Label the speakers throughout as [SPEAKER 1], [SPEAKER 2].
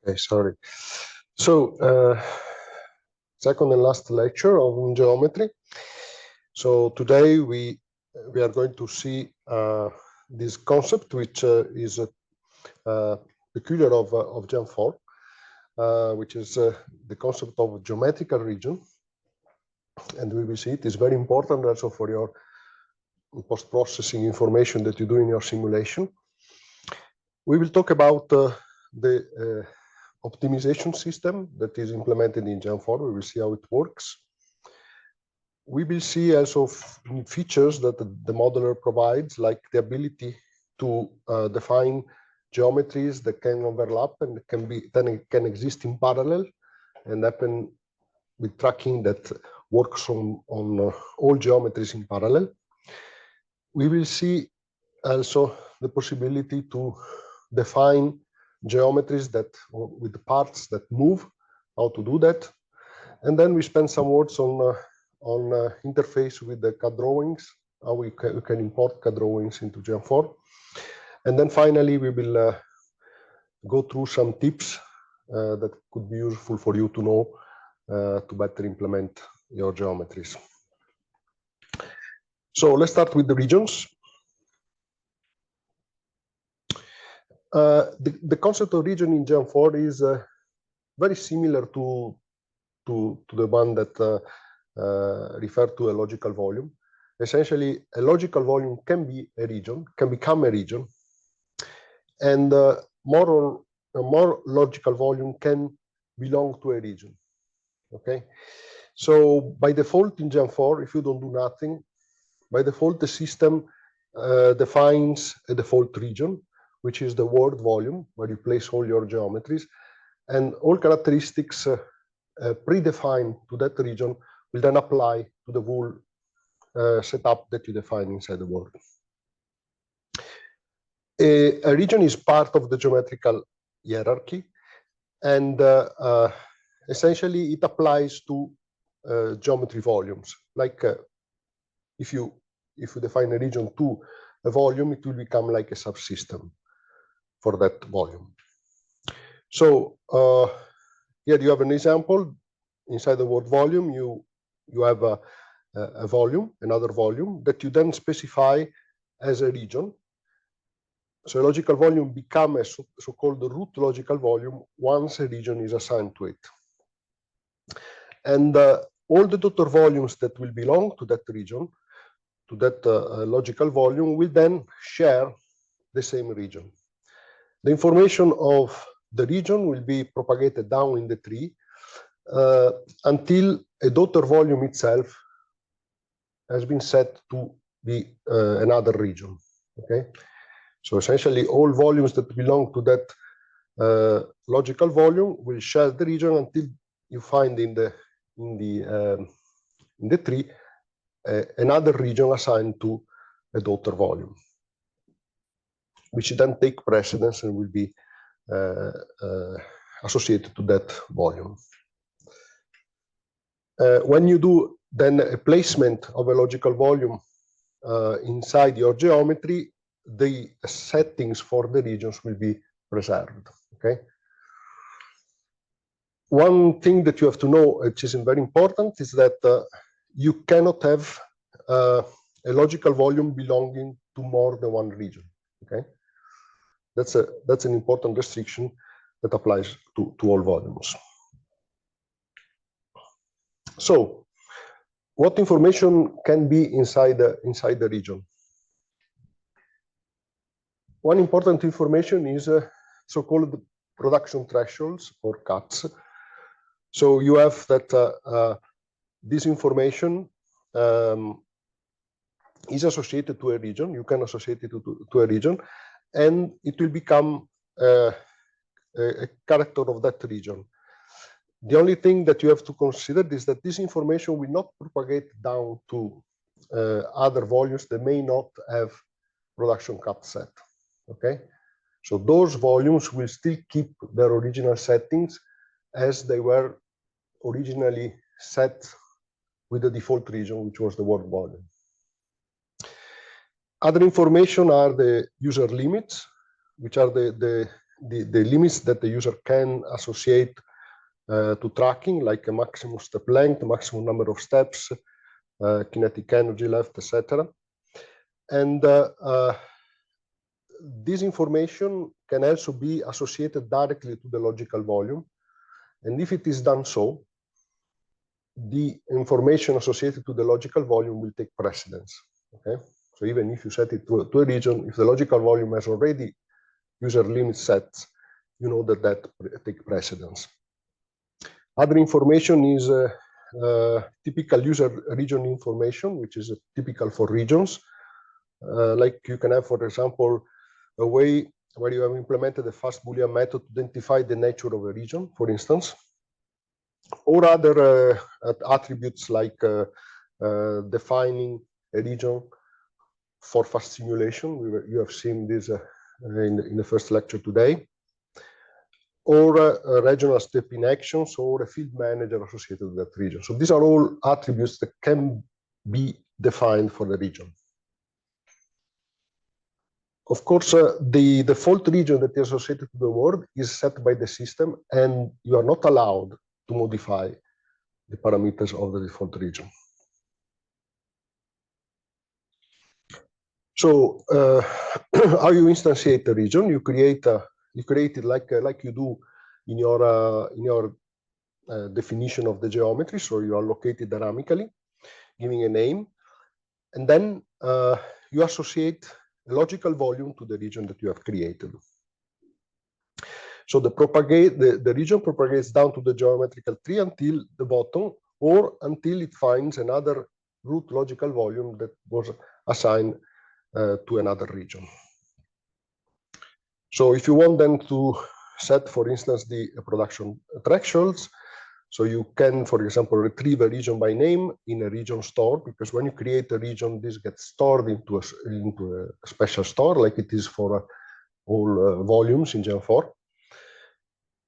[SPEAKER 1] Okay, sorry. So, second and last lecture on geometry. So today we are going to see this concept, which is peculiar of Geant4, which is the concept of geometrical region, and we will see it is very important also for your post-processing information that you do in your simulation. We will talk about the optimization system that is implemented in Geant4. We will see how it works. We will see also features that the modeler provides, like the ability to define geometries that can overlap and can exist in parallel and happen with tracking that works on all geometries in parallel. We will see also the possibility to define geometries that with parts that move, how to do that, and then we spend some words on interface with the CAD drawings, how we can import CAD drawings into Geant4, and then finally we will go through some tips that could be useful for you to know to better implement your geometries. So let's start with the regions. The concept of region in Geant4 is very similar to the one that referred to a logical volume. Essentially, a logical volume can be a region, can become a region, and a more logical volume can belong to a region. Okay, so by default in Geant4, if you don't do nothing, by default the system defines a default region, which is the word volume, where you place all your geometries, and all characteristics predefined to that region will then apply to the whole setup that you define inside the world. A region is part of the geometrical hierarchy, and essentially it applies to geometry volumes. Like if you define a region to a volume, it will become like a subsystem for that volume. So here you have an example. Inside the word volume, you have a volume, another volume that you then specify as a region. So a logical volume becomes a so-called root logical volume once a region is assigned to it. And all the daughter volumes that will belong to that region, to that logical volume, will then share the same region. The information of the region will be propagated down in the tree until a daughter volume itself has been set to be another region. Okay, so essentially all volumes that belong to that logical volume will share the region until you find in the tree another region assigned to a daughter volume, which then take precedence and will be associated to that volume. When you do then a placement of a logical volume inside your geometry, the settings for the regions will be preserved. Okay. One thing that you have to know, which is very important, is that you cannot have a logical volume belonging to more than one region. Okay, that's an important restriction that applies to all volumes. So, what information can be inside the region? One important information is so-called production thresholds or cuts. So you have that this information is associated to a region. You can associate it to a region, and it will become a character of that region. The only thing that you have to consider is that this information will not propagate down to other volumes that may not have production cut set. Okay, so those volumes will still keep their original settings as they were originally set with the default region, which was the word volume. Other information are the user limits, which are the the limits that the user can associate to tracking, like a maximum step length, maximum number of steps, kinetic energy left, etc. And this information can also be associated directly to the logical volume. And if it is done so, the information associated to the logical volume will take precedence. Okay, so even if you set it to a region, if the logical volume has already user limit sets, you know that take precedence. Other information is typical user region information, which is typical for regions. Like you can have, for example, a way where you have implemented a fast Boolean method to identify the nature of a region, for instance, or other attributes like defining a region for fast simulation. You have seen this in the first lecture today, or regional step-in actions, or a field manager associated with that region. So these are all attributes that can be defined for the region. Of course, the default region that is associated to the word is set by the system, and you are not allowed to modify the parameters of the default region. So, how you instantiate the region? You create it like you do in your definition of the geometry. So you allocate it dynamically, giving a name, and then you associate a logical volume to the region that you have created. So the region propagates down to the geometrical tree until the bottom, or until it finds another root logical volume that was assigned to another region. So if you want then to set, for instance, the production thresholds, so you can, for example, retrieve a region by name in a region store, because when you create a region, this gets stored into a special store, like it is for all volumes in Geant4.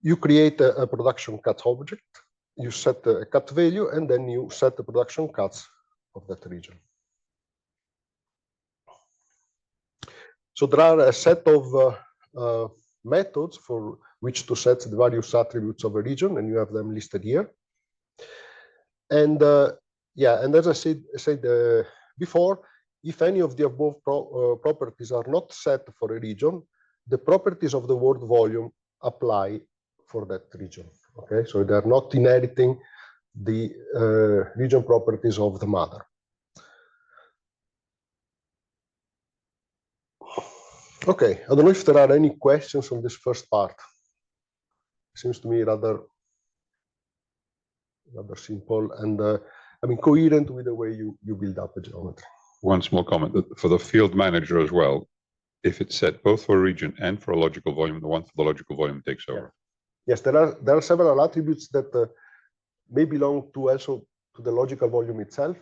[SPEAKER 1] You create a production cut object, you set a cut value, and then you set the production cuts of that region. So there are a set of methods for which to set the various attributes of a region, and you have them listed here. And yeah, and as I said before, if any of the above properties are not set for a region, the properties of the word volume apply for that region. Okay, so they are not inheriting the region properties of the mother. Okay, I don't know if there are any questions on this first part. Seems to me rather simple and I mean coherent with the way you build up a geometry.
[SPEAKER 2] One small comment that for the field manager as well, if it's set both for a region and for a logical volume, the one for the logical volume takes over.
[SPEAKER 1] Yes, there are several attributes that may belong to also to the logical volume itself.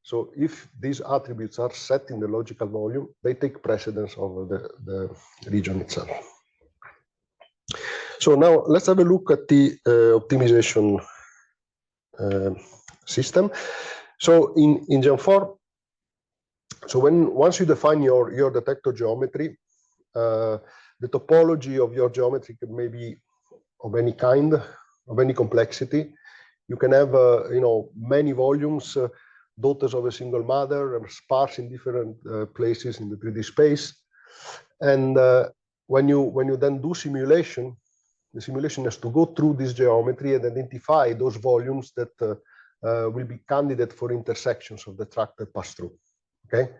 [SPEAKER 1] So if these attributes are set in the logical volume, they take precedence over the region itself. So now let's have a look at the optimization system. So in Geant4, so once you define your detector geometry, the topology of your geometry may be of any kind, of any complexity. You can have many volumes, daughters of a single mother, sparse in different places in the 3D space. And when you then do simulation, the simulation has to go through this geometry and identify those volumes that will be candidate for intersections of the track that pass through. Okay,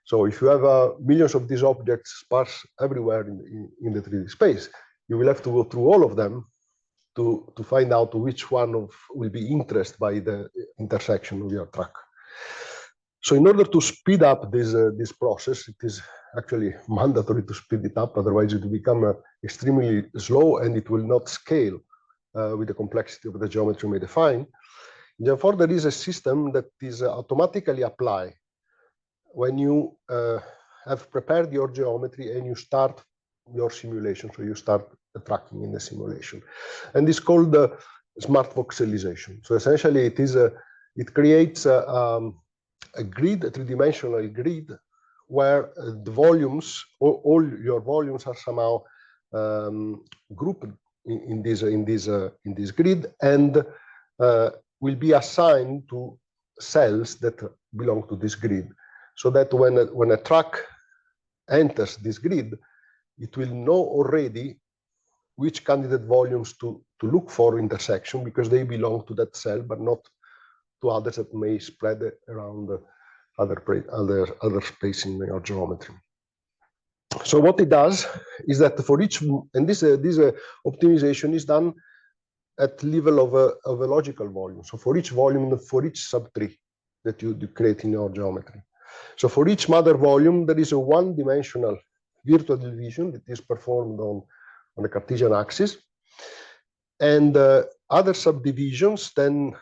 [SPEAKER 1] so if you have millions of these objects sparse everywhere in the 3D space, you will have to go through all of them to find out which one will be interested by the intersection of your track. So in order to speed up this process, it is actually mandatory to speed it up, otherwise it will become extremely slow and it will not scale with the complexity of the geometry you may define. In Geant4, there is a system that is automatically applied when you have prepared your geometry and you start your simulation. So you start the tracking in the simulation, and it's called smart voxelisation. So essentially, it creates a grid, a three-dimensional grid, where the volumes, all your volumes, are somehow grouped in this grid, and will be assigned to cells that belong to this grid, so that when a truck enters this grid, it will know already which candidate volumes to look for intersection, because they belong to that cell, but not to others that may spread around other space in your geometry. So what it does is that for each, and this optimization is done at level of a logical volume. So for each volume, for each subtree that you create in your geometry. So for each mother volume, there is a one-dimensional virtual division that is performed on the Cartesian axis, and other subdivisions then,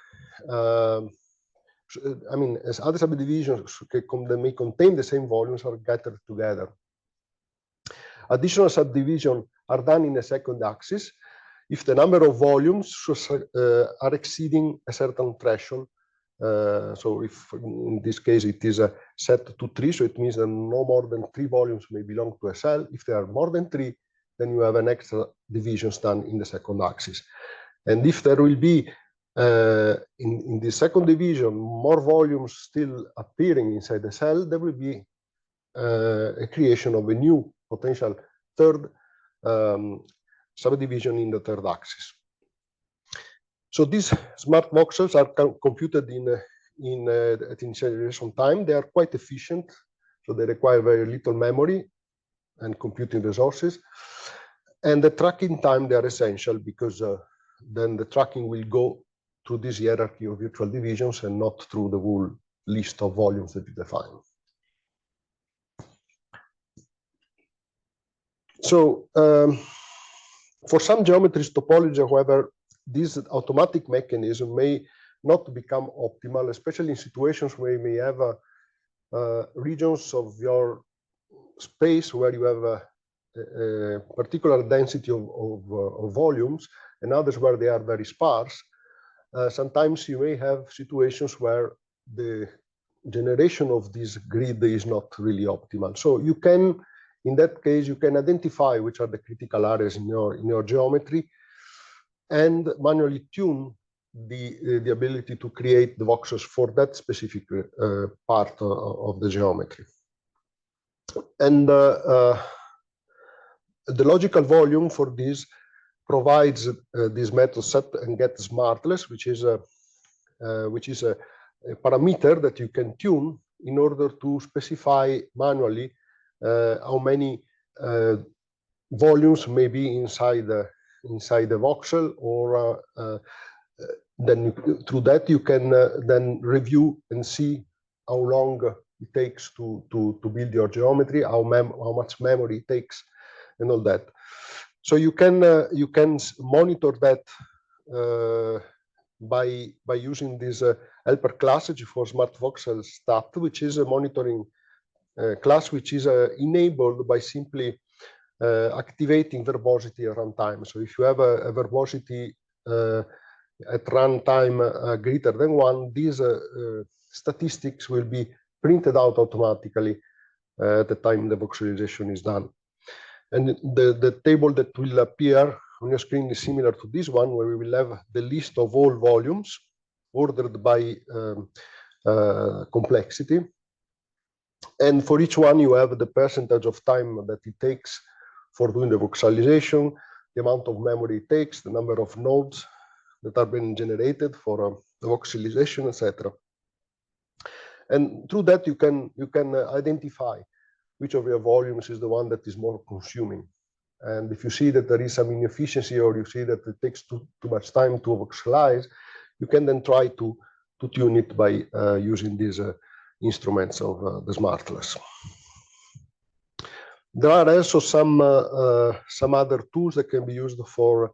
[SPEAKER 1] as other subdivisions that may contain the same volumes are gathered together. Additional subdivisions are done in a second axis if the number of volumes are exceeding a certain threshold. So if in this case it is set to 3, so it means that no more than 3 volumes may belong to a cell. If there are more than 3, then you have an extra division done in the second axis. And if there will be in the second division more volumes still appearing inside the cell, there will be a creation of a new potential third subdivision in the third axis. So these smart voxels are computed at initialization time. They are quite efficient, so they require very little memory and computing resources. And the tracking time, they are essential, because then the tracking will go through this hierarchy of virtual divisions and not through the whole list of volumes that you define. So for some geometries topology, however, this automatic mechanism may not become optimal, especially in situations where you may have regions of your space where you have a particular density of volumes, and others where they are very sparse. Sometimes you may have situations where the generation of this grid is not really optimal. So you can, in that case, you can identify which are the critical areas in your geometry and manually tune the ability to create the voxels for that specific part of the geometry. And the logical volume for this provides this method set and get smartless, which is a parameter that you can tune in order to specify manually how many volumes may be inside the voxel, or then through that you can then review and see how long it takes to build your geometry, how much memory it takes, and all that. So you can monitor that by using this helper class G4 Smart Voxel Stat, which is a monitoring class which is enabled by simply activating verbosity at runtime. So if you have a verbosity at runtime greater than 1, these statistics will be printed out automatically at the time the voxelization is done. And the table that will appear on your screen is similar to this one, where we will have the list of all volumes ordered by complexity. And for each one, you have the percentage of time that it takes for doing the voxelization, the amount of memory it takes, the number of nodes that are being generated for the voxelization, etc. And through that, you can identify which of your volumes is the one that is more consuming. And if you see that there is some inefficiency, or you see that it takes too much time to voxelize, you can then try to tune it by using these instruments of the SmartLess. There are also some other tools that can be used for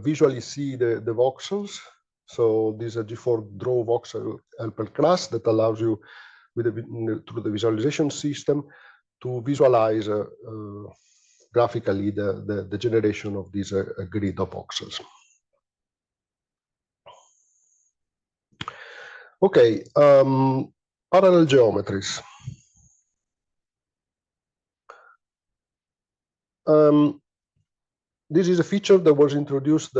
[SPEAKER 1] visually see the voxels. So this is a G4 Draw Voxel helper class that allows you, through the visualization system, to visualize graphically the generation of this grid of voxels. Okay, parallel geometries. this is a feature that was introduced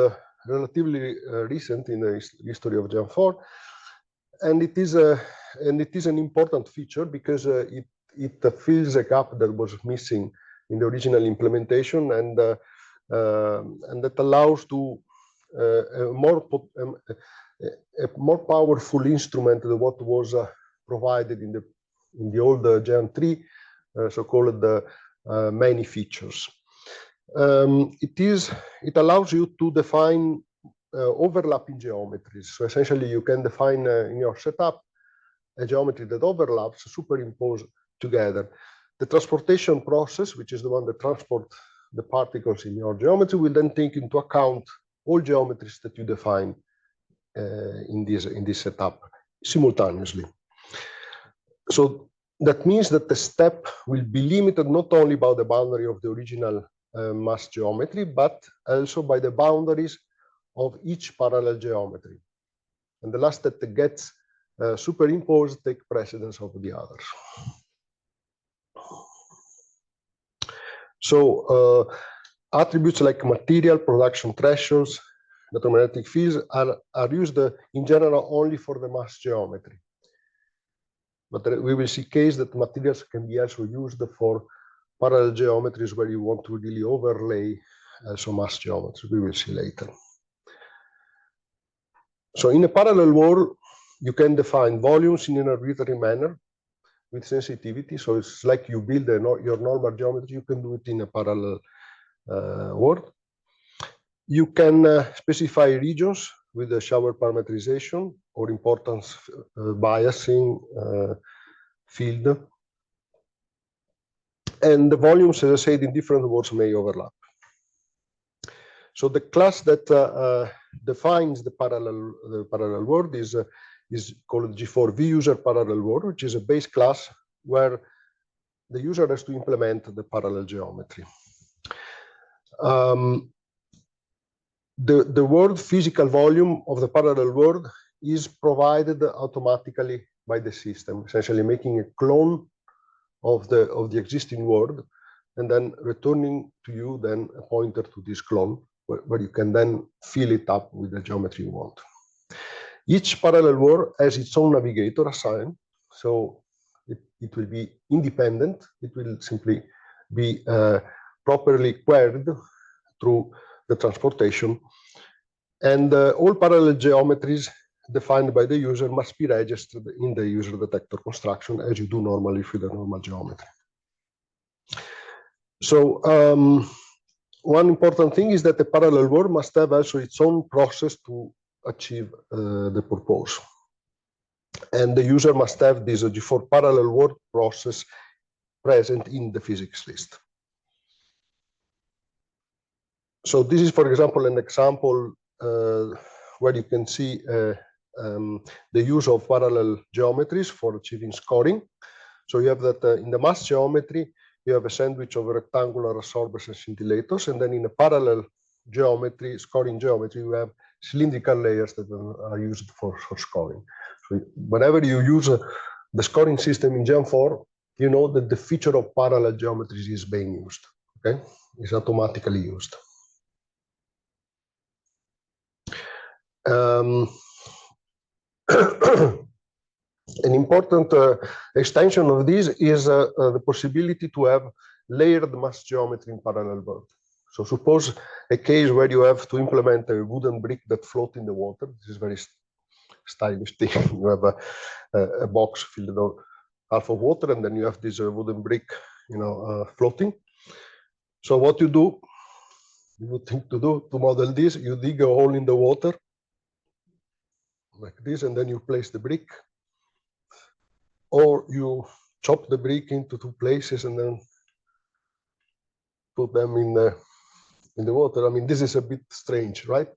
[SPEAKER 1] relatively recent in the history of Geant4, and it is an important feature because it fills a gap that was missing in the original implementation, and that allows to a more powerful instrument than what was provided in the old Geant3, so-called many features. It allows you to define overlapping geometries. So essentially, you can define in your setup a geometry that overlaps, superimpose together. The transportation process, which is the one that transports the particles in your geometry, will then take into account all geometries that you define in this setup simultaneously. So that means that the step will be limited not only by the boundary of the original mass geometry, but also by the boundaries of each parallel geometry. And the last that gets superimposed take precedence of the others. So attributes like material, production thresholds, electromagnetic fields are used in general only for the mass geometry. But we will see case that materials can be also used for parallel geometries where you want to really overlay some mass geometry. We will see later. So in a parallel world, you can define volumes in an arbitrary manner with sensitivity. So it's like you build your normal geometry, you can do it in a parallel world. You can specify regions with the shower parametrization or importance biasing field. And the volumes, as I said, in different worlds may overlap. So the class that defines the parallel world is called G4 VUser parallel world, which is a base class where the user has to implement the parallel geometry. The world physical volume of the parallel world is provided automatically by the system, essentially making a clone of the existing world and then returning to you then a pointer to this clone where you can then fill it up with the geometry you want. Each parallel world has its own navigator assigned, so it will be independent. It will simply be properly queried through the transportation, and all parallel geometries defined by the user must be registered in the user detector construction as you do normally for the normal geometry. So one important thing is that the parallel world must have also its own process to achieve the purpose. And the user must have this G4 parallel world process present in the physics list. So this is, for example, an example where you can see the use of parallel geometries for achieving scoring. So you have that in the mass geometry, you have a sandwich of rectangular absorbers and scintillators, and then in a parallel geometry, scoring geometry, you have cylindrical layers that are used for scoring. So whenever you use the scoring system in Geant4, you know that the feature of parallel geometries is being used. Okay, it's automatically used. An important extension of this is the possibility to have layered mass geometry in parallel world. So suppose a case where you have to implement a wooden brick that floats in the water. This is very stylish thing. You have a box filled with half of water, and then you have this wooden brick, floating. So what you do, you would think to do to model this, you dig a hole in the water like this, and then you place the brick, or you chop the brick into two places and then put them in the water. I mean, this is a bit strange, right?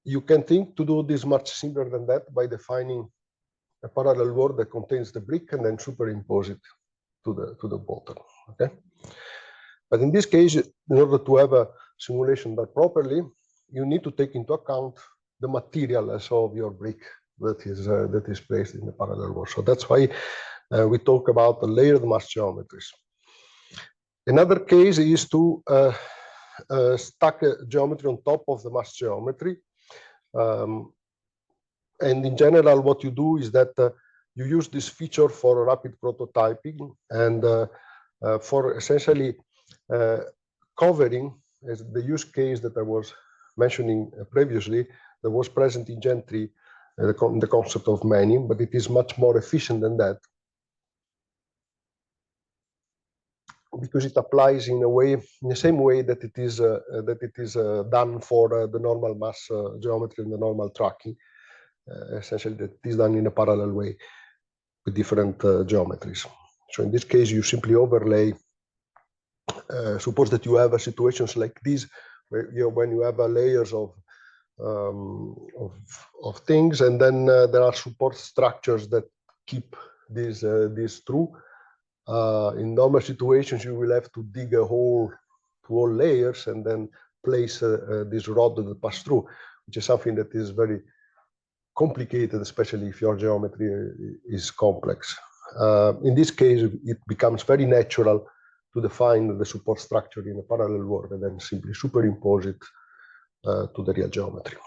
[SPEAKER 1] You can think to do this much simpler than that by defining a parallel world that contains the brick and then superimpose it to the water. Okay, but in this case, in order to have a simulation done properly, you need to take into account the material of your brick that is placed in the parallel world. So that's why we talk about the layered mass geometries. Another case is to stack geometry on top of the mass geometry. And in general, what you do is that you use this feature for rapid prototyping and for essentially covering as the use case that I was mentioning previously that was present in Geant3, the concept of many, but it is much more efficient than that because it applies in a way, in the same way that it is done for the normal mass geometry and the normal tracking. Essentially, that is done in a parallel way with different geometries. So in this case, you simply overlay. Suppose that you have situations like this, where when you have layers of things, and then there are support structures that keep this true. In normal situations, you will have to dig a hole to all layers and then place this rod that pass through, which is something that is very complicated, especially if your geometry is complex. In this case, it becomes very natural to define the support structure in a parallel world and then simply superimpose it to the real geometry.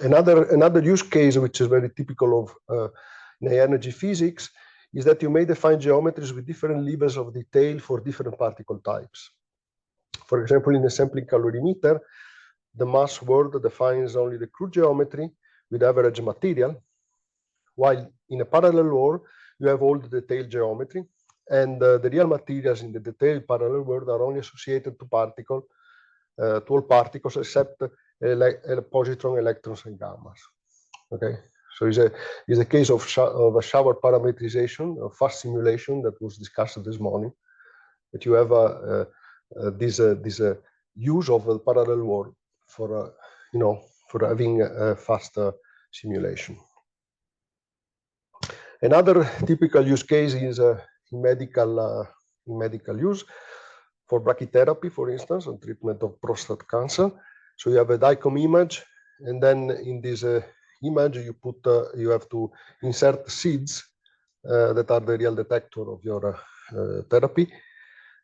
[SPEAKER 1] Another use case, which is very typical of high energy physics, is that you may define geometries with different levels of detail for different particle types. For example, in a sampling calorimeter, the mass world defines only the crude geometry with average material, while in a parallel world, you have all the detailed geometry, and the real materials in the detailed parallel world are only associated to all particles except positron, electrons, and gammas. Okay, so it's a case of a shower parametrization, a fast simulation that was discussed this morning. That you have this use of the parallel world for for having a faster simulation. Another typical use case is in medical use for brachytherapy, for instance, and treatment of prostate cancer. So you have a DICOM image, and then in this image you have to insert seeds that are the real detector of your therapy.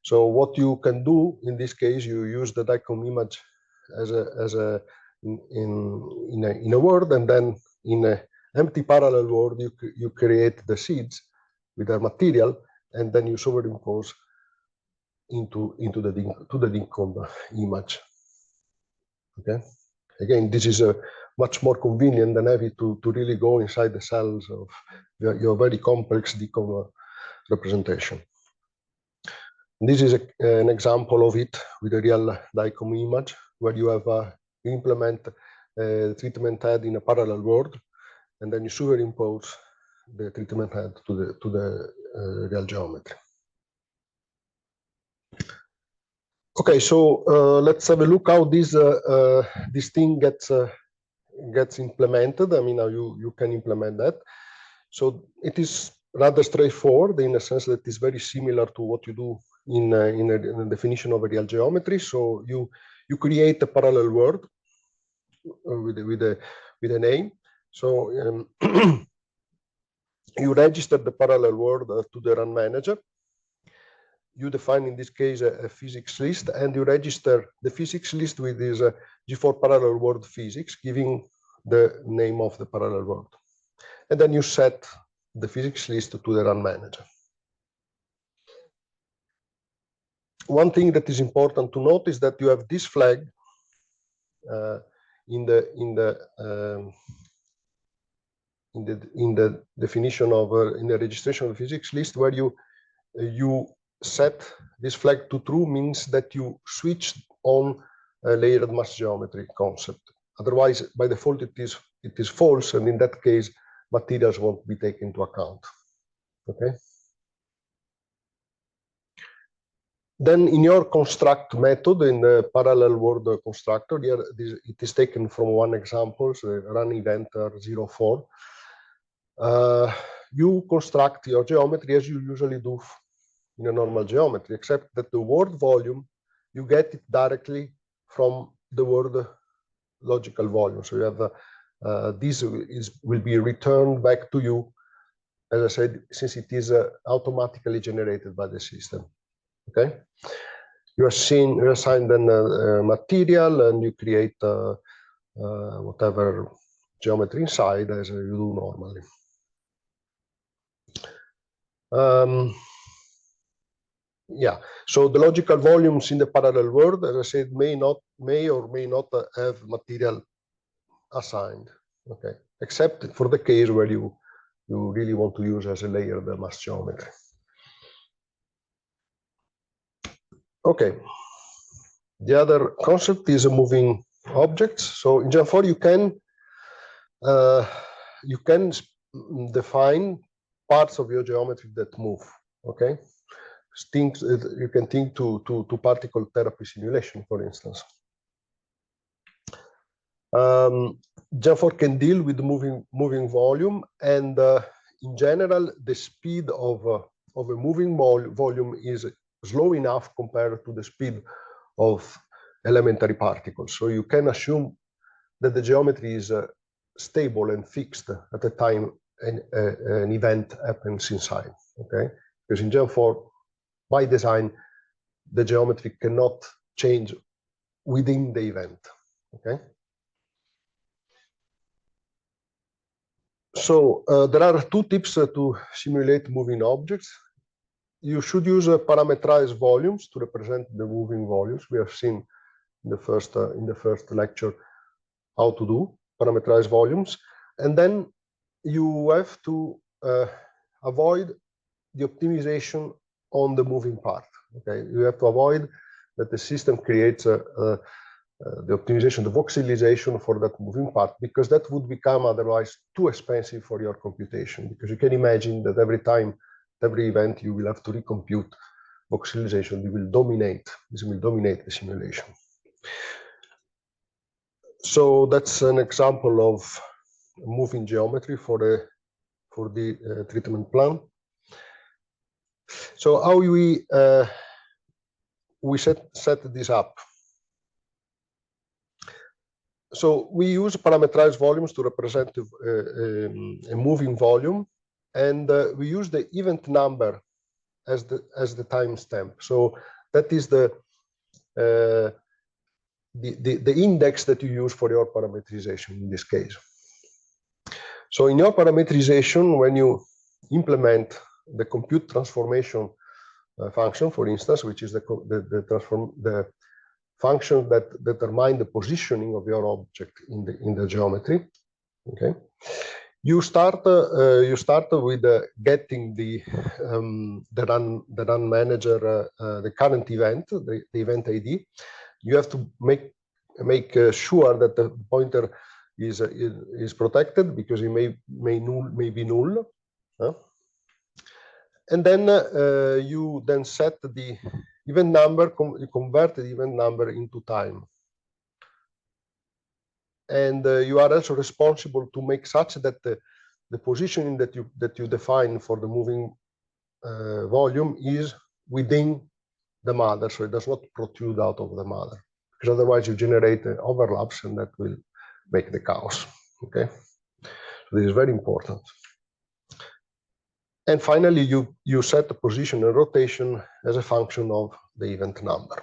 [SPEAKER 1] So what you can do in this case, you use the DICOM image in a world, and then in an empty parallel world you create the seeds with their material, and then you superimpose to the DICOM image. Okay. Again, this is much more convenient than having to really go inside the cells of your very complex DICOM representation. This is an example of it with a real DICOM image, where you have you implement the treatment head in a parallel world, and then you superimpose the treatment head to the real geometry. Okay, so let's have a look how this thing gets implemented. I mean, how you can implement that. So it is rather straightforward in a sense that it's very similar to what you do in a definition of a real geometry. So you create a parallel world with a name. So you register the parallel world to the run manager. You define, in this case, a physics list, and you register the physics list with this G4 parallel world physics, giving the name of the parallel world. And then you set the physics list to the run manager. One thing that is important to note is that you have this flag in the definition of in the registration of the physics list, where you set this flag to true, means that you switch on a layered mass geometry concept. Otherwise, by default, it is false, and in that case, materials won't be taken into account. Okay. Then in your construct method, in the parallel world constructor, here it is taken from one example, so run event 04. You construct your geometry as you usually do in a normal geometry, except that the word volume, you get it directly from the word logical volume. So you have this will be returned back to you, as I said, since it is automatically generated by the system. Okay. you assign then a material, and you create whatever geometry inside as you do normally. Yeah, so the logical volumes in the parallel world, as I said, may or may not have material assigned. Okay, except for the case where you really want to use as a layer the mass geometry. Okay, the other concept is moving objects. So in Geant4 you can define parts of your geometry that move. Okay, you can think to particle therapy simulation, for instance. Geant4 can deal with moving volume, and in general, the speed of a moving volume is slow enough compared to the speed of elementary particles. So you can assume that the geometry is stable and fixed at the time an event happens inside. Okay, because in Geant4, by design, the geometry cannot change within the event. Okay. So there are two tips to simulate moving objects. You should use parameterized volumes to represent the moving volumes. We have seen in the first lecture how to do parameterized volumes, and then you have to avoid the optimization on the moving part. Okay, you have to avoid that the system creates the optimization, the voxelisation for that moving part, because that would become otherwise too expensive for your computation. Because you can imagine that every time, every event, you will have to recompute voxelisation. This will dominate the simulation. So that's an example of moving geometry for the treatment plan. So how we set this up? So we use parameterized volumes to represent a moving volume, and we use the event number as the timestamp. So that is the index that you use for your parameterization in this case. So in your parameterization, when you implement the compute transformation function, for instance, which is the function that determine the positioning of your object in the geometry. Okay, you start with getting the run manager, the current event, the event ID. You have to make sure that the pointer is protected, because it may be null. And then you then set the event number, you convert the event number into time. And you are also responsible to make such that the positioning that you define for the moving volume is within the mother, so it does not protrude out of the mother, because otherwise you generate overlaps, and that will make the chaos. Okay, so this is very important. And finally, you set the position and rotation as a function of the event number.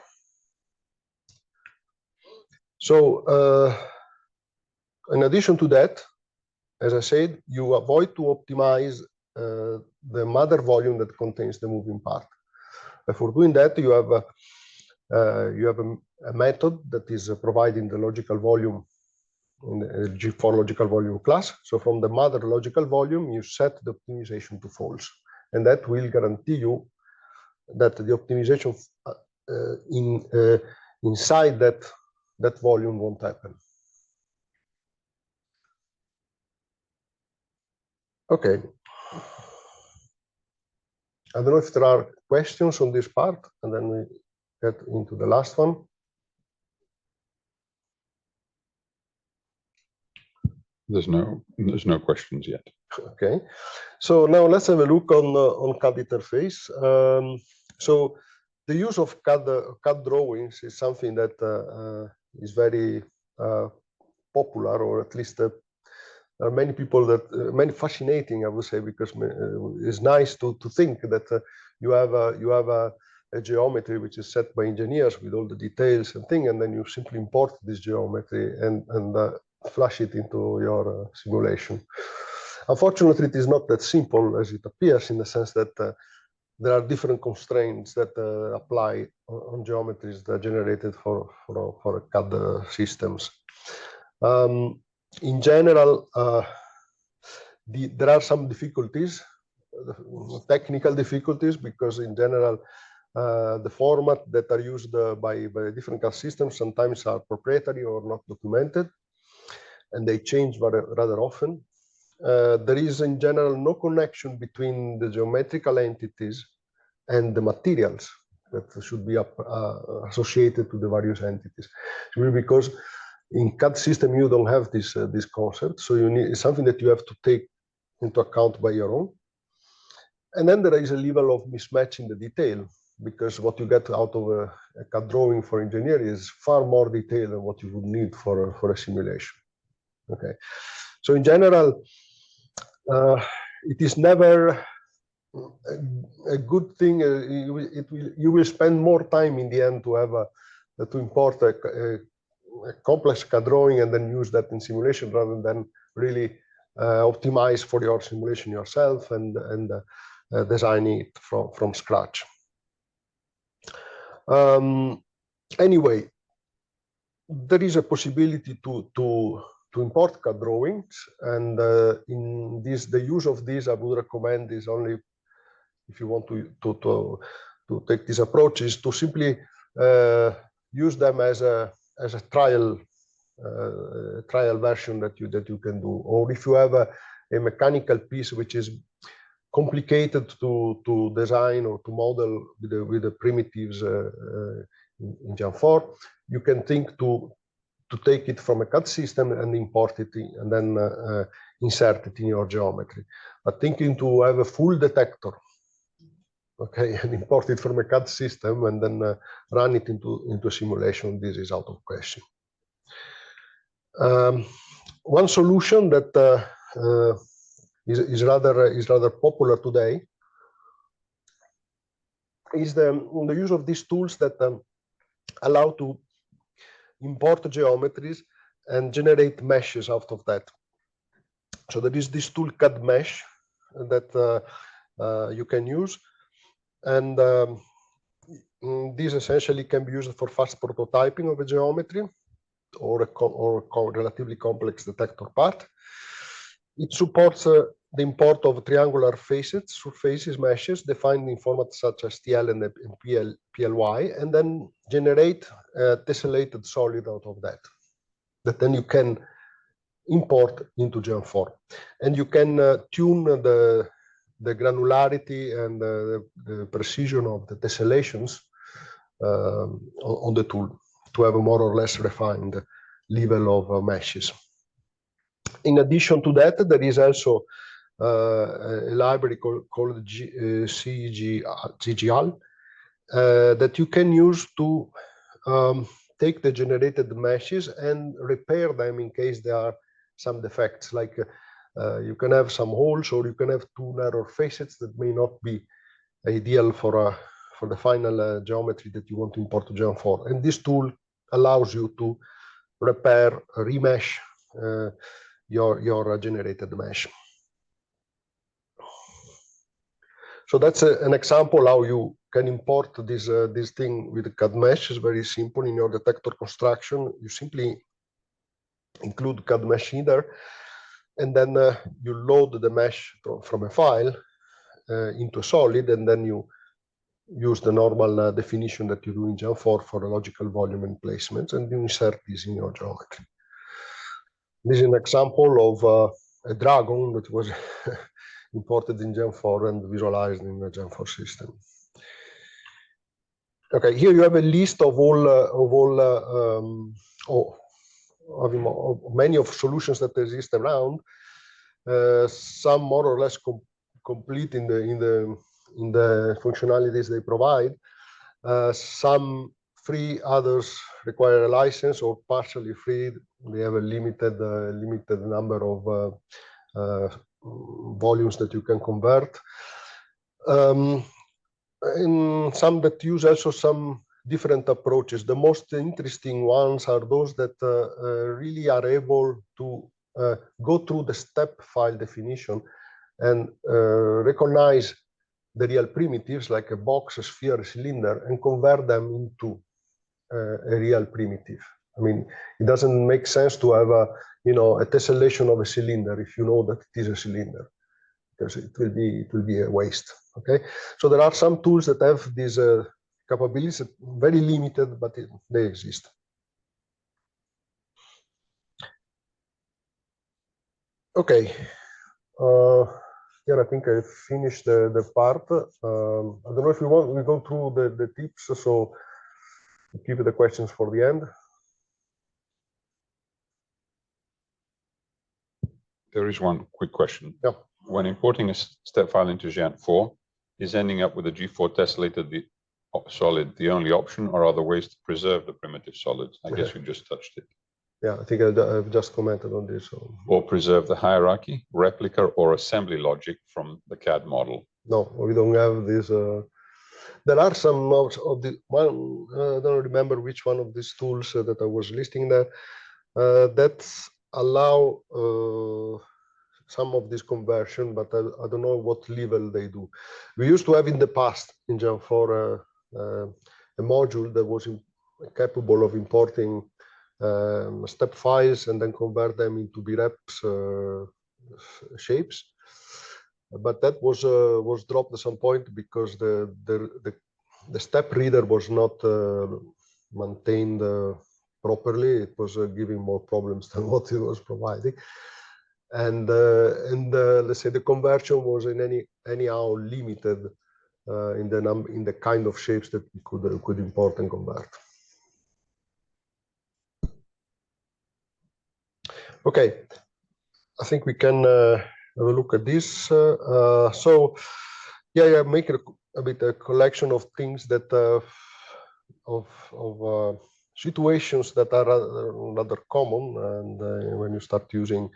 [SPEAKER 1] So in addition to that, as I said, you avoid to optimize the mother volume that contains the moving part. And for doing that, you have a method that is providing the logical volume in the G4 logical volume class. So from the mother logical volume, you set the optimization to false, and that will guarantee you that the optimization inside that volume won't happen. Okay. I don't know if there are questions on this part, and then we get into the last one.
[SPEAKER 2] There's no questions yet.
[SPEAKER 1] Okay, so now let's have a look on CAD interface. So the use of CAD drawings is something that is very popular, or at least there are many people many fascinating, I would say, because it's nice to think that you have a geometry which is set by engineers with all the details and thing, and then you simply import this geometry and flash it into your simulation. Unfortunately, it is not that simple as it appears, in the sense that there are different constraints that apply on geometries that are generated for CAD systems. In general, there are some difficulties, technical difficulties, because in general, the format that are used by different CAD systems sometimes are proprietary or not documented, and they change rather often. There is in general no connection between the geometrical entities and the materials that should be associated to the various entities. Because in CAD system you don't have this concept, so it's something that you have to take into account by your own. And then there is a level of mismatch in the detail, because what you get out of a CAD drawing for engineering is far more detail than what you would need for a simulation. Okay, so in general, it is never a good thing. You will spend more time in the end to have to import a complex CAD drawing and then use that in simulation, rather than really optimize for your simulation yourself and designing it from scratch. Anyway, there is a possibility to import CAD drawings, and in this, the use of this, I would recommend, is only if you want to take this approach, is to simply use them as a trial version that you can do. Or if you have a mechanical piece which is complicated to design or to model with the primitives in Geant4, you can think to take it from a CAD system and import it in, and then insert it in your geometry. But thinking to have a full detector, okay, and import it from a CAD system and then run it into a simulation, this is out of question. One solution that is rather popular today is the use of these tools that allow to import geometries and generate meshes out of that. So there is this tool CAD Mesh that you can use, and this essentially can be used for fast prototyping of a geometry or a relatively complex detector part. It supports the import of triangular facets, surfaces, meshes defined in formats such as TL and PLY, and then generate a tessellated solid out of that then you can import into Geant4. And you can tune the granularity and the precision of the tessellations on the tool to have a more or less refined level of meshes. In addition to that, there is also a library called CGL that you can use to take the generated meshes and repair them in case there are some defects. Like you can have some holes, or you can have too narrow facets that may not be ideal for the final geometry that you want to import to Geant4. And this tool allows you to repair, remesh your generated mesh. So that's an example how you can import this thing with the CAD mesh. Is very simple. In your detector construction, you simply include CAD mesh in there, and then you load the mesh from a file into a solid, and then you use the normal definition that you do in Geant4 for a logical volume and placements, and you insert this in your geometry. This is an example of a dragon that was imported in Geant4 and visualized in the Geant4 system. Okay, here you have a list of many of solutions that exist around. Some more or less complete in the functionalities they provide. Some free, others require a license or partially free. They have a limited number of volumes that you can convert. in some that use also some different approaches. The most interesting ones are those that really are able to go through the step file definition and recognize the real primitives like a box, a sphere, a cylinder, and convert them into a real primitive. I mean, it doesn't make sense to have a tessellation of a cylinder if you know that it is a cylinder, because it will be a waste. Okay, so there are some tools that have these capabilities, very limited, but they exist. Okay, yeah, I think I finished the part. I don't know if we go through the tips, so keep the questions for the end.
[SPEAKER 2] There is one quick question.
[SPEAKER 1] Yeah.
[SPEAKER 2] When importing a step file into Geant4, is ending up with a G4 tessellated solid the only option, or are there ways to preserve the primitive solids? I guess you just touched it.
[SPEAKER 1] Yeah, I think I've just commented on this. So.
[SPEAKER 2] Or preserve the hierarchy, replica, or assembly logic from the CAD model?
[SPEAKER 1] No, we don't have this. There are some of the one. I don't remember which one of these tools that I was listing there that allow some of this conversion, but I don't know what level they do. We used to have in the past in Geant4 a module that was capable of importing step files and then convert them into BREPs shapes, but that was dropped at some point because the step reader was not maintained properly. It was giving more problems than what it was providing, and let's say the conversion was anyhow limited in the kind of shapes that we could import and convert. Okay, I think we can have a look at this. So, yeah, make a bit a collection of things that of situations that are rather common, and when you start using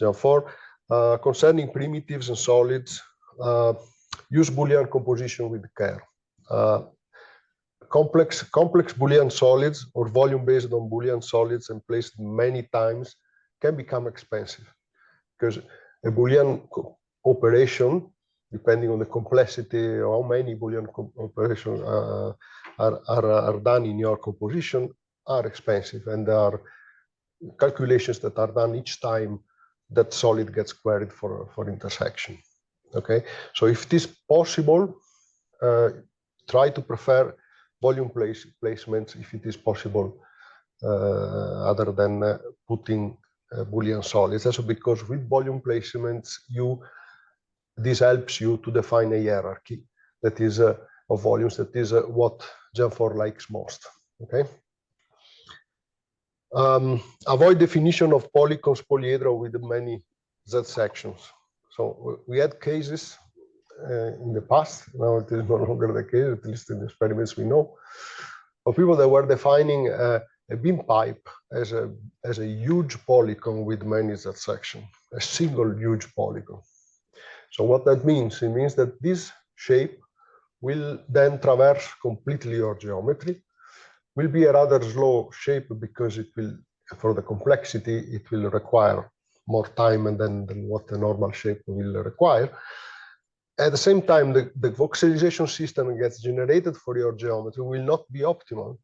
[SPEAKER 1] Geant4 concerning primitives and solids, use Boolean composition with care. Complex Boolean solids or volume based on Boolean solids and placed many times can become expensive, because a Boolean operation, depending on the complexity of how many Boolean operations are done in your composition, are expensive, and there are calculations that are done each time that solid gets queried for intersection. Okay, so if it is possible, try to prefer volume placements if it is possible, other than putting Boolean solids. Also because with volume placements, this helps you to define a hierarchy that is of volumes. That is what Geant4 likes most. Okay. Avoid definition of polygons polyhedra with many Z sections. So we had cases in the past. Now it is no longer the case, at least in the experiments we know, of people that were defining a beam pipe as a huge polygon with many Z sections, a single huge polygon. So what that means? It means that this shape will then traverse completely your geometry, will be a rather slow shape because it will, for the complexity, it will require more time than what a normal shape will require. At the same time, the voxelization system gets generated for your geometry will not be optimal,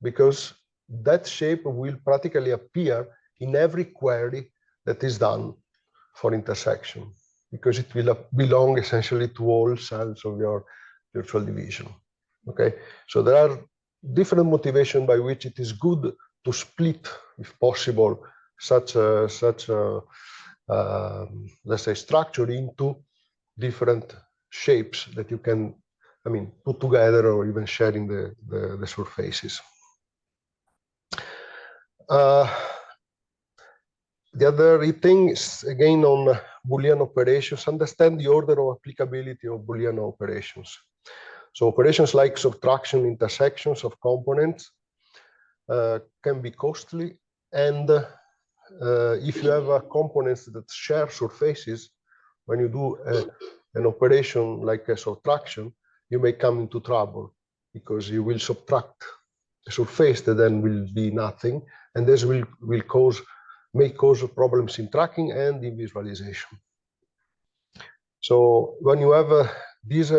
[SPEAKER 1] because that shape will practically appear in every query that is done for intersection, because it will belong essentially to all cells of your virtual division. Okay, so there are different motivations by which it is good to split, if possible, such a let's say structure into different shapes that you can, I mean, put together or even sharing the surfaces. The other thing is, again, on Boolean operations, understand the order of applicability of Boolean operations. So operations like subtraction, intersections of components can be costly, and if you have components that share surfaces, when you do an operation like a subtraction, you may come into trouble, because you will subtract a surface that then will be nothing, and this may cause problems in tracking and in visualization. So when you have this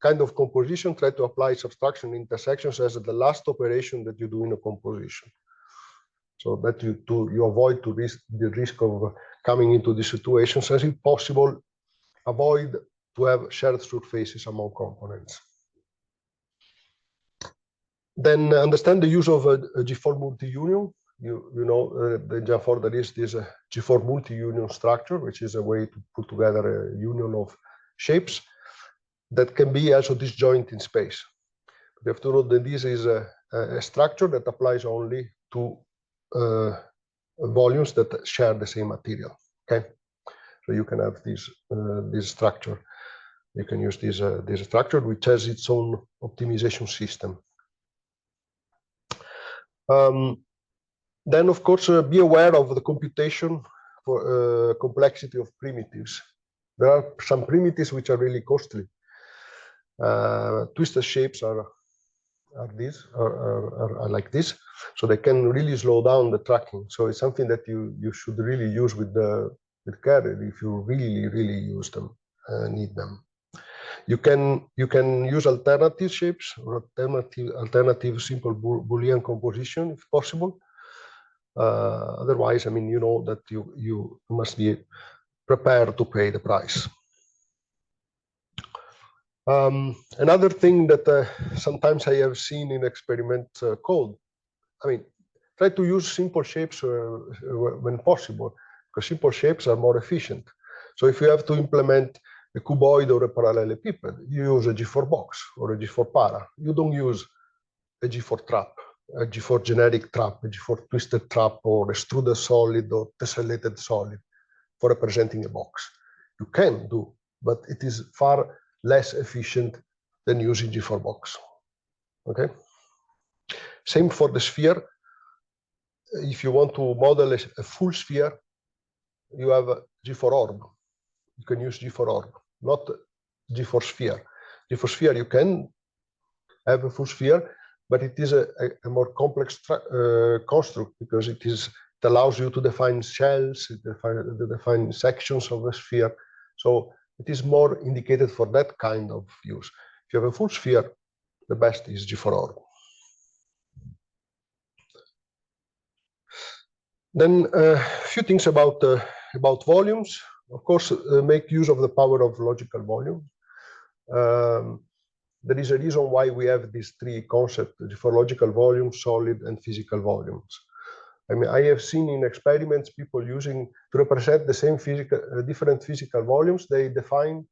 [SPEAKER 1] kind of composition, try to apply subtraction intersections as the last operation that you do in a composition, so that you avoid the risk of coming into these situations, as if possible, avoid to have shared surfaces among components. Then understand the use of a G4 multi-union. You know, the Geant4, there is this G4 multi-union structure, which is a way to put together a union of shapes that can be also disjoint in space. But you have to know that this is a structure that applies only to volumes that share the same material. Okay, so you can have this structure. You can use this structure, which has its own optimization system. Then, of course, be aware of the computation for complexity of primitives. There are some primitives which are really costly. Twisted shapes are like this, so they can really slow down the tracking. So it's something that you should really use with care if you really use them, need them. You can use alternative shapes or alternative simple Boolean composition if possible. Otherwise, I mean, you know that you must be prepared to pay the price. Another thing that sometimes I have seen in experiment code, I mean, try to use simple shapes when possible, because simple shapes are more efficient. So if you have to implement a cuboid or a parallelepiped, you use a G4 box or a G4 para. You don't use a G4 trap, a G4 generic trap, a G4 twisted trap, or extruded solid or tessellated solid for representing a box. You can do, but it is far less efficient than using G4 box. Okay. Same for the sphere. If you want to model a full sphere, you have a G4 orb. You can use G4 orb, not G4 sphere. G4 sphere, you can have a full sphere, but it is a more complex construct, because it allows you to define shells, to define sections of a sphere. So it is more indicated for that kind of use. If you have a full sphere, the best is G4 orb. Then a few things about volumes. Of course, make use of the power of logical volume. There is a reason why we have these three concepts for logical volume, solid, and physical volumes. I mean, I have seen in experiments people using to represent the same different physical volumes. They define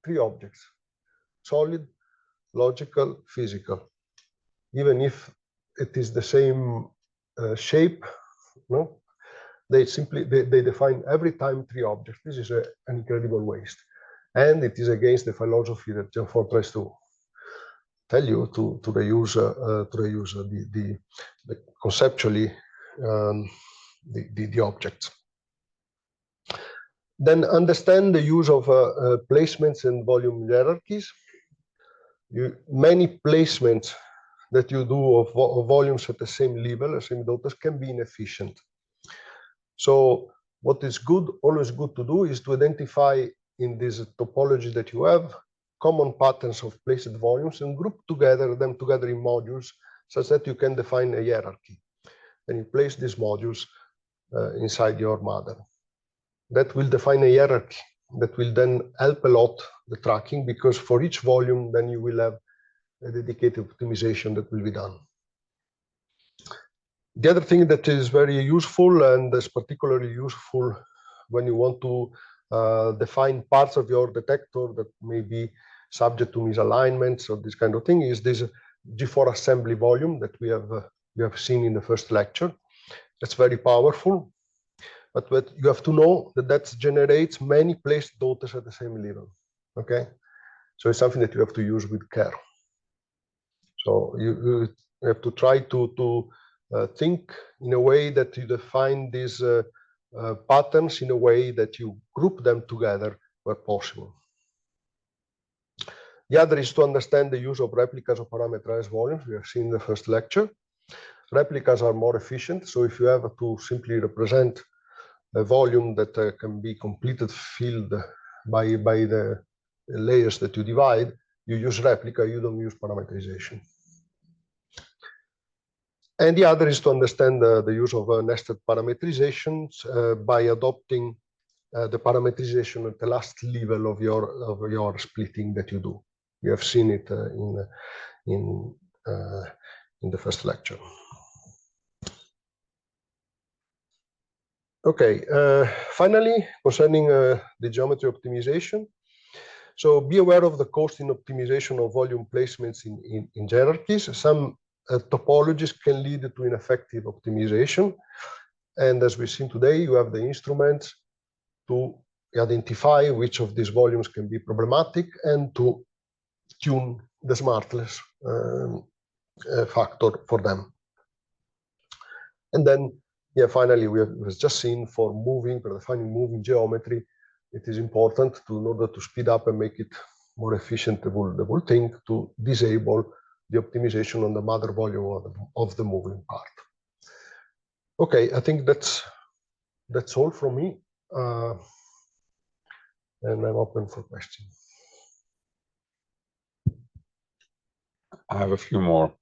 [SPEAKER 1] three objects: solid, logical, physical. Even if it is the same shape, no, they define every time three objects. This is an incredible waste, and it is against the philosophy that Geant4 tries to tell you to reuse the conceptually the objects. Then understand the use of placements and volume hierarchies. Many placements that you do of volumes at the same level, the same daughters, can be inefficient. So what is always good to do is to identify in this topology that you have common patterns of placed volumes and group them together in modules, such that you can define a hierarchy. And you place these modules inside your mother. That will define a hierarchy that will then help a lot the tracking, because for each volume, then you will have a dedicated optimization that will be done. The other thing that is very useful, and is particularly useful when you want to define parts of your detector that may be subject to misalignments or this kind of thing, is this G4 assembly volume that we have seen in the first lecture. That's very powerful, but what you have to know that generates many placed daughters at the same level. Okay, so it's something that you have to use with care. So you have to try to think in a way that you define these patterns in a way that you group them together where possible. The other is to understand the use of replicas of parameterized volumes. We have seen in the first lecture. Replicas are more efficient. So if you have to simply represent a volume that can be completed filled by the layers that you divide, you use replica, you don't use parameterization. And the other is to understand the use of nested parameterizations by adopting the parameterization at the last level of your splitting that you do. You have seen it in the first lecture. Okay, finally, concerning the geometry optimization. So be aware of the cost in optimization of volume placements in hierarchies. Some topologies can lead to ineffective optimization. And as we've seen today, you have the instruments to identify which of these volumes can be problematic and to tune the smartless factor for them. And then, yeah, finally, we have just seen for defining moving geometry, it is important in order to speed up and make it more efficient, the whole thing, to disable the optimization on the mother volume of the moving part. Okay, I think that's all from me. And I'm open for questions.
[SPEAKER 2] I have a few more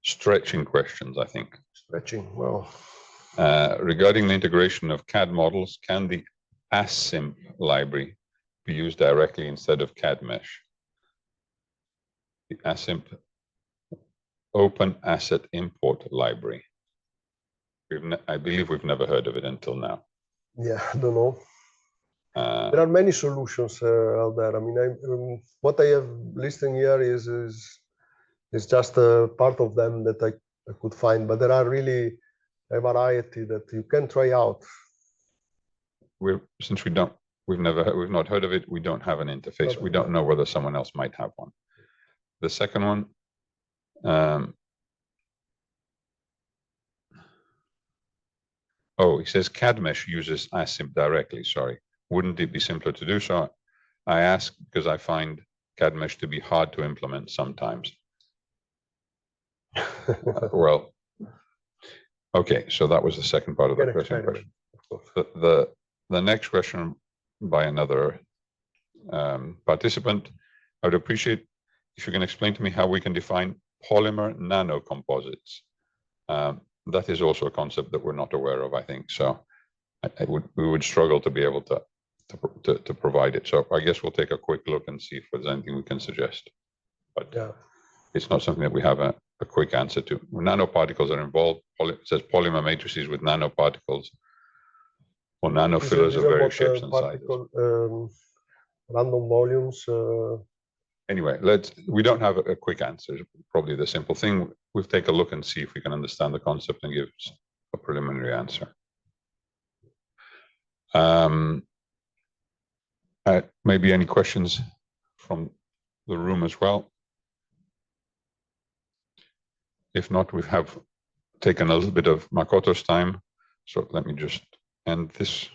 [SPEAKER 2] stretching questions, I think.
[SPEAKER 1] Stretching, well.
[SPEAKER 2] Regarding the integration of CAD models, can the ASIMP library be used directly instead of CAD mesh? The ASIMP Open Asset Import Library. I believe we've never heard of it until now.
[SPEAKER 1] Yeah, I don't know. There are many solutions out there. I mean, what I have listed here is just a part of them that I could find, but there are really a variety that you can try out.
[SPEAKER 2] Since we've not heard of it, we don't have an interface. We don't know whether someone else might have one. The second one, oh, he says CAD mesh uses ASIMP directly. Sorry, wouldn't it be simpler to do so? I ask because I find CAD mesh to be hard to implement sometimes. Well, okay, so that was the second part of the question. The next question by another participant, I would appreciate if you can explain to me how we can define polymer nanocomposites. That is also a concept that we're not aware of, I think. So we would struggle to be able to provide it. So I guess we'll take a quick look and see if there's anything we can suggest. But yeah, it's not something that we have a quick answer to. Nanoparticles are involved. It says polymer matrices with nanoparticles or nanofillers of various shapes and sizes.
[SPEAKER 1] Random volumes.
[SPEAKER 2] Anyway, we don't have a quick answer. Probably the simple thing. We'll take a look and see if we can understand the concept and give a preliminary answer. Maybe any questions from the room as well? If not, we have taken a little bit of Makoto's time. So let me just end this.